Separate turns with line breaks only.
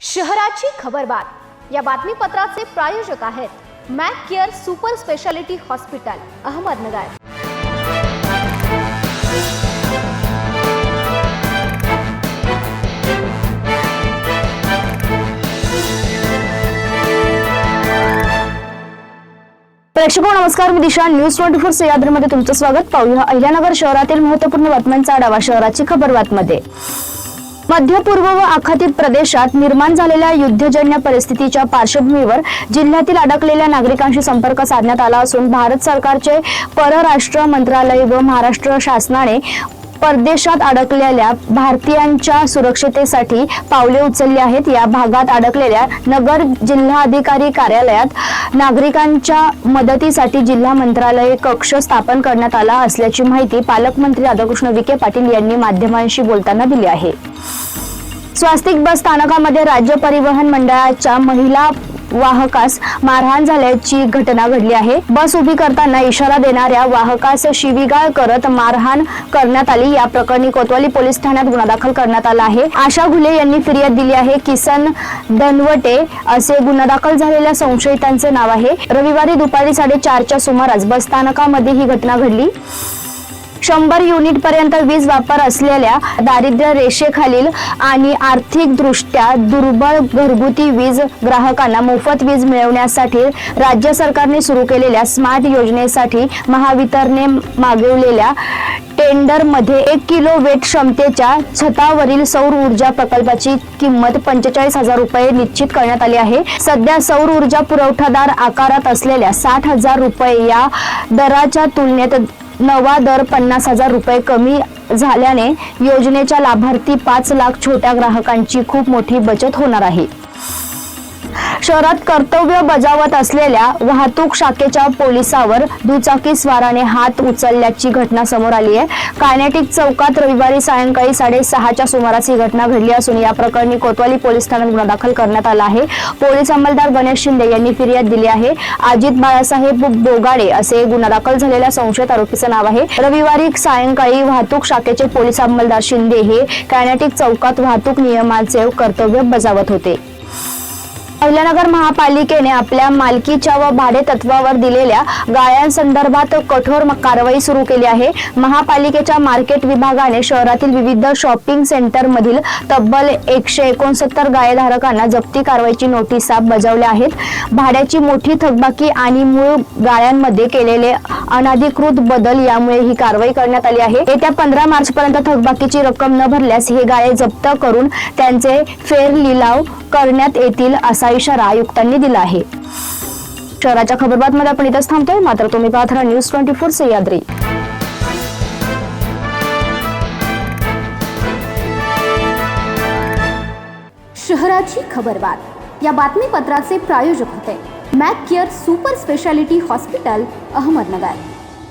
शहराची खबरबात या बातमीपत्राचे प्रायोजक आहेत Mac Care super speciality hospital Ahmednagar.
प्रेक्षको नमस्कार, मी दिशा न्यूज 24 सह्याद्रीमध्ये तुमचं स्वागत। पाहूया अहिल्यानगर शहरातील महत्त्वपूर्ण बातम्यांचा आढावा शहराची खबरबातमध्ये। मध्य पूर्व व आखाती प्रदेशात निर्माण झालेल्या युद्धजन्य परिस्थितीच्या पार्श्वभूमीवर जिल्ह्यातील अडकलेल्या नागरिकांशी संपर्क साधण्यात आला असून भारत सरकारचे परराष्ट्र मंत्रालय व महाराष्ट्र शासनाने परदेशात अडकलेल्या भारतीयांच्या सुरक्षिततेसाठी पावले उचलली आहेत। या भागात अडकलेल्या नगर जिल्हाधिकारी कार्यालयात नागरिकांच्या मदतीसाठी जिल्हा मंत्रालय कक्ष स्थापन करण्यात आला असल्याची माहिती पालकमंत्री राधाकृष्ण विखे पाटील यांनी माध्यमांशी बोलताना दिली आहे। स्वास्तिक बस स्थानकामध्ये राज्य परिवहन मंडळाच्या महिला वाहकास मारहाण झाल्याची घटना घडली आहे। बस उभी करताना इशारा देणाऱ्या वाहकास शिवीगाळ करत मारहाण करण्यात आली। या प्रकरणी कोतवाली पोलीस ठाण्यात गुन्हा दाखल करण्यात आला आहे। आशा घुले यांनी फिर्याद दिली आहे। किसन धनवटे असे गुन्हा दाखल झालेल्या संशयितांचे नाव आहे। रविवारी दुपारी 4:30च्या सुमारास बस स्थानकामध्ये ही घटना घडली। 100 युनिट पर्यंत वीज वापर असलेल्या दारिद्र्य रेषेखालील आणि आर्थिक दृष्ट्या दुर्बल घरगुती वीज ग्राहकांना मोफत वीज मिळवण्यासाठी राज्य सरकारने सुरू केलेल्या स्मार्ट योजनेसाठी महावितरणने मागवलेल्या टेंडरमध्ये 1 किलोवॅट क्षमतेच्या छतावरील सौर ऊर्जा प्रकल्पाची किंमत 45,000 रुपये निश्चित करण्यात आली आहे। सध्या सौर ऊर्जा पुरवठादार आकारात असलेल्या 60,000 रुपये या दराच्या तुलनेत नवा दर 50,000 रुपये कमी झाल्याने योजनेच्या लाभार्थी 5 लाख छोट्या ग्राहकांची खूप मोठी बचत होणार आहे। शहरात कर्तव्य बजावत असलेल्या वाहतूक शाखेच्या पोलिसावर दुचाकी स्वाराने हात उचलल्याची घटना समोर आली आहे। कायनेटिक चौकात रविवारी सायंकाळी 6:30च्या सुमारास ही घटना घडली असून या प्रकरणी कोतवाली पोलीस ठाण्यात गुन्हा दाखल करण्यात आला आहे। पोलीस अंमलदार गणेश शिंदे यांनी फिर्याद दिली आहे। अजित बाळासाहेब बोगाडे असे गुन्हा दाखल झालेल्या संशयित आरोपीचे नाव आहे। रविवारी सायंकाळी वाहतूक शाखेचे पोलीस अंमलदार शिंदे हे कायनेटिक चौकात वाहतूक नियमांचे कर्तव्य बजावत होते। अहिल्यानगर महापालिकेने आपल्या मालकीच्या व भाडे तत्वावर दिलेल्या गाळ्यांसंदर्भात कठोर कारवाई सुरू केली आहे। महापालिकेच्या मार्केट विभागाने शहरातील विविध शॉपिंग सेंटर मधील तब्बल 169 गाळेधारकांना जप्ती कारवाईची नोटिसा बजावल्या आहेत। भाड्याची मोठी थकबाकी आणि मूळ गाळ्यांमध्ये केलेले अनधिकृत बदल यामुळे ही कारवाई करण्यात आली आहे। येत्या 15 मार्च पर्यंत थकबाकीची रक्कम न भरल्यास हे गाळे जप्त करून त्यांचे फेर लिलाव करण्यात येतील असा इशारा आयुक्तांनी दिला आहे। शहराच्या खबरबातमध्ये आपण इथेच थांबतोय, मात्र तुम्ही पाहत राहा न्यूज 24 सह्याद्री।
शहराची खबरबात या बातमीपत्राचे प्रायोजक होते Mac Care super speciality hospital Ahmednagar.